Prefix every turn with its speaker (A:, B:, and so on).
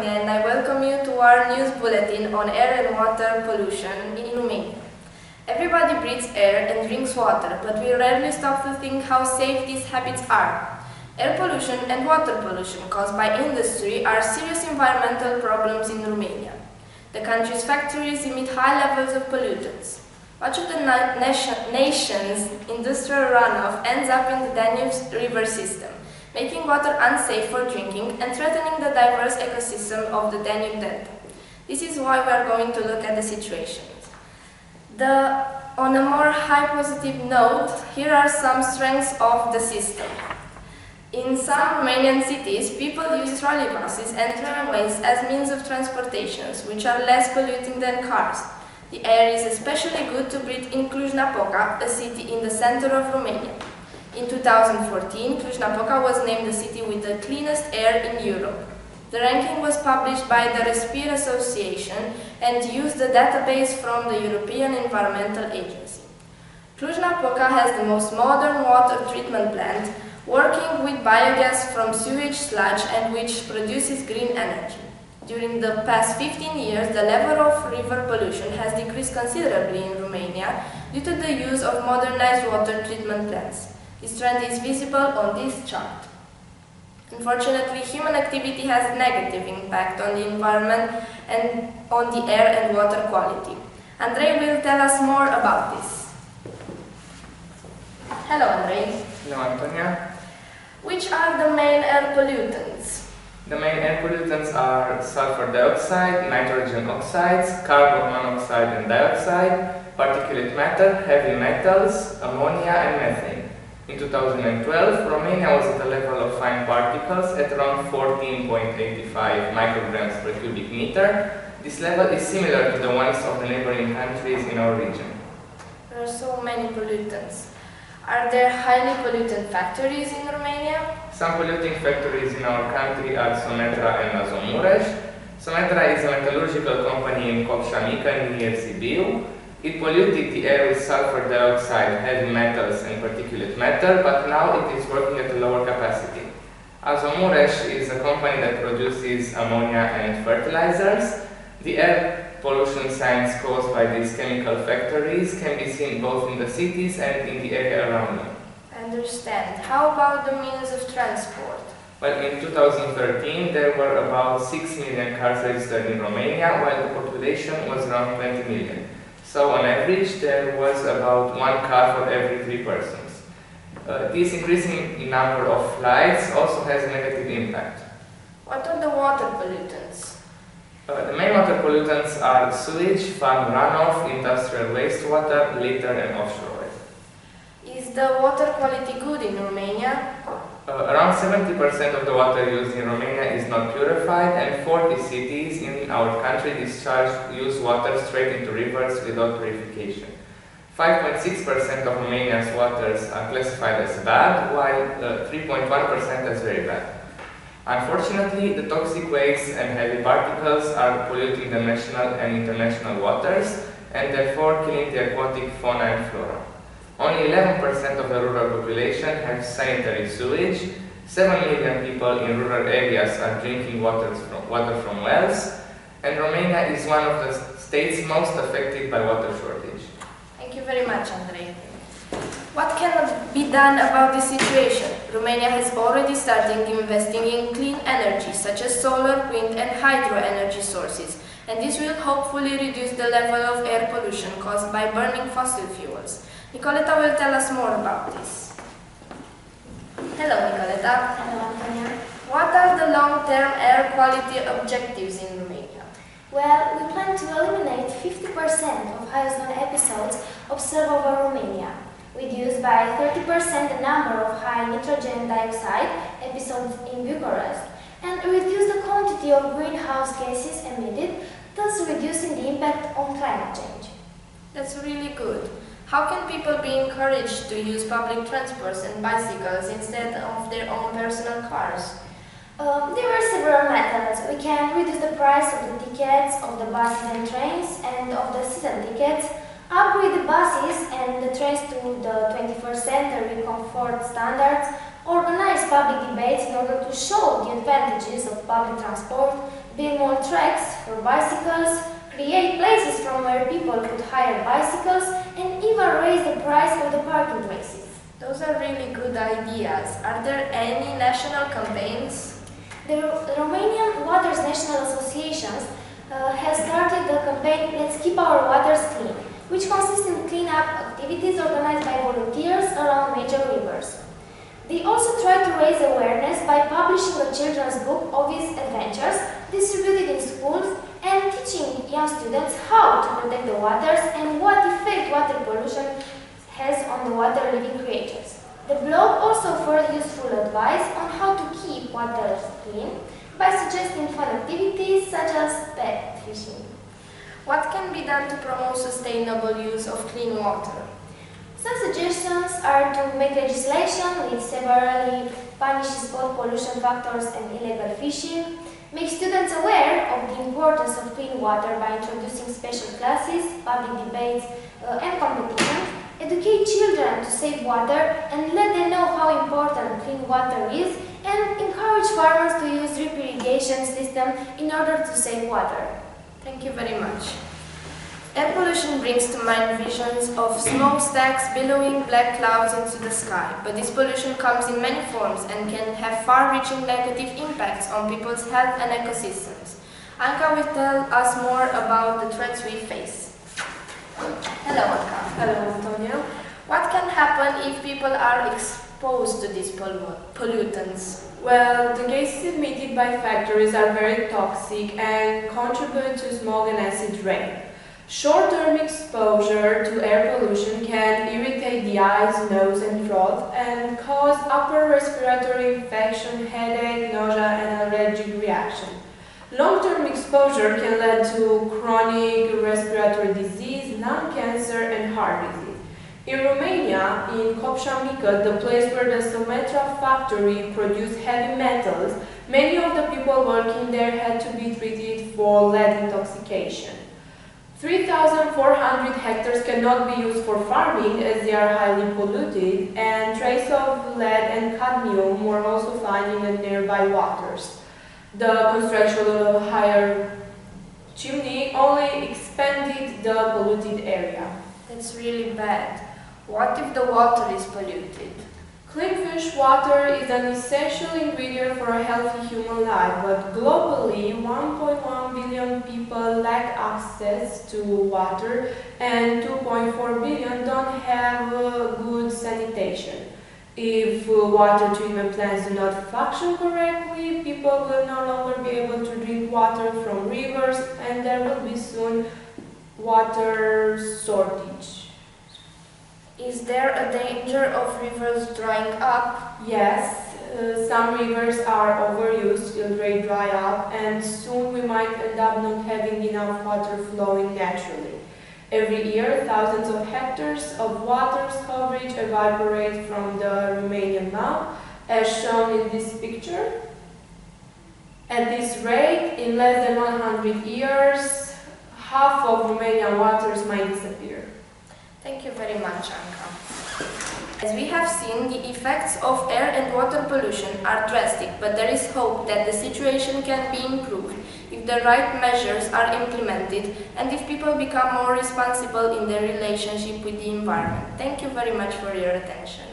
A: Antonia and I welcome you to our news bulletin on air and water pollution in Romania. Everybody breathes air and drinks water, but we rarely stop to think how safe these habits are. Air pollution and water pollution caused by industry are serious environmental problems in Romania. The country's factories emit high levels of pollutants. Much of the nation's industrial runoff ends up in the Danube river system, making water unsafe for drinking and threatening the diverse ecosystem of the Danube Delta. This is why we are going to look at the situation. On a more high positive note, here are some strengths of the system. In some Romanian cities, people use trolley buses and tramways as means of transportation, which are less polluting than cars. The air is especially good to breathe in Cluj-Napoca, a city in the center of Romania. In 2014, Cluj-Napoca was named the city with the cleanest air in Europe. The ranking was published by the Respire Association and used the database from the European Environmental Agency. Cluj-Napoca has the most modern water treatment plant, working with biogas from sewage sludge and which produces green energy. During the past 15 years, the level of river pollution has decreased considerably in Romania due to the use of modernized water treatment plants. This trend is visible on this chart. Unfortunately, human activity has a negative impact on the environment and on the air and water quality. Andrei will tell us more about this. Hello, Andrei.
B: Hello, Antonia.
A: Which are the main air pollutants?
B: The main air pollutants are sulfur dioxide, nitrogen oxides, carbon monoxide and dioxide, particulate matter, heavy metals, ammonia and methane. In 2012, Romania was at a level of fine particles at around 14.85 micrograms per cubic meter. This level is similar to the ones of the neighboring countries in our region.
A: There are so many pollutants. Are there highly pollutant factories in Romania?
B: Some polluting factories in our country are Sometra and Azomureș. Sometra is a metallurgical company in Copșa Mică near Sibiu. It polluted the air with sulfur dioxide, heavy metals and particulate matter, but now it is working at a lower capacity. Azomureș is a company that produces ammonia and fertilizers. The air pollution signs caused by these chemical factories can be seen both in the cities and in the area around them.
A: I understand. How about the means of transport?
B: Well, in 2013 there were about 6 million cars registered in Romania, while the population was around 20 million. So on average there was about one car for every 3 persons. This increasing number of flights also has a negative impact.
A: What are the water pollutants?
B: The main water pollutants are sewage, farm runoff, industrial wastewater, litter and offshore waste.
A: Is the water quality good in Romania?
B: Around 70% of the water used in Romania is not purified, and 40 cities in our country discharge used water straight into rivers without purification. 5.6% of Romania's waters are classified as bad, while 3.1% as very bad. Unfortunately, the toxic waste and heavy particles are polluting the national and international waters and therefore killing the aquatic fauna and flora. Only 11% of the rural population have sanitary sewage. 7 million people in rural areas are drinking water from wells, and Romania is one of the states most affected by water shortage.
A: Thank you very much, Andrei. What can be done about this situation? Romania has already started investing in clean energy, such as solar, wind and hydro energy sources, and this will hopefully reduce the level of air pollution caused by burning fossil fuels. Nicoleta will tell us more about this. Hello, Nicoleta.
C: Hello, Antonia.
A: What are the long-term air quality objectives in Romania?
C: Well, we plan to eliminate 50% of high ozone episodes observed over Romania, reduce by 30% the number of high nitrogen dioxide episodes in Bucharest, and reduce the quantity of greenhouse gases emitted, thus reducing the impact on climate change.
A: That's really good. How can people be encouraged to use public transports and bicycles instead of their own personal cars?
C: There are several methods. We can reduce the price of the tickets of the buses and trains and of the season tickets, upgrade the buses and the trains to the 21st century comfort standards, organize public debates in order to show the advantages of public transport, build more tracks for bicycles, create places from where people could hire bicycles, and even raise the price of the parking places.
A: Those are really good ideas. Are there any national campaigns?
C: The Romanian Waters National Associations has started the campaign Let's Keep Our Waters Clean, which consists in clean-up activities organized by volunteers around major rivers. They also try to raise awareness by publishing a children's book of its adventures, distributed in schools, and teaching young students how to protect the waters and what effect water pollution has on the water-living creatures. The blog also offers useful advice on how to keep waters clean by suggesting fun activities such as pet fishing.
A: What can be done to promote sustainable use of clean water?
C: Some suggestions are to make legislation which severely punishes both pollution factors and illegal fishing, make students aware of the importance of clean water by introducing special classes, public debates, and competitions, educate children to save water and let them know how important clean water is, and encourage farmers to use drip irrigation system in order to save water.
A: Thank you very much. Air pollution brings to mind visions of smokestacks billowing black clouds into the sky, but this pollution comes in many forms and can have far-reaching negative impacts on people's health and ecosystems. Anka will tell us more about the threats we face. Hello, Anka.
D: Hello, Antonio.
A: What can happen if people are exposed to these pollutants?
D: Well, the gases emitted by factories are very toxic and contribute to smog and acid rain. Short-term exposure to air pollution can irritate the eyes, nose and throat and cause upper respiratory infection, headache, nausea and allergic reaction. Long-term exposure can lead to chronic respiratory disease, lung cancer and heart disease. In Romania, in Copșa Mică, the place where the Sometra factory produced heavy metals, many of the people working there had to be treated for lead intoxication. 3,400 hectares cannot be used for farming as they are highly polluted, and traces of lead and cadmium were also found in the nearby waters. The construction of a higher chimney only expanded the polluted area.
A: That's really bad. What if the water is polluted?
D: Clean fresh water is an essential ingredient for a healthy human life, but globally 1.1 billion people lack access to water and 2.4 billion don't have good sanitation. If water treatment plants do not function correctly, people will no longer be able to drink water from rivers and there will be soon water shortage.
A: Is there a danger of rivers drying up?
D: Yes, some rivers are overused till they dry up and soon we might end up not having enough water flowing naturally. Every year, thousands of hectares of water's coverage evaporate from the Romanian map, as shown in this picture. At this rate, in less than 100 years, half of Romanian waters might disappear.
A: Thank you very much, Anka. As we have seen, the effects of air and water pollution are drastic, but there is hope that the situation can be improved if the right measures are implemented and if people become more responsible in their relationship with the environment. Thank you very much for your attention.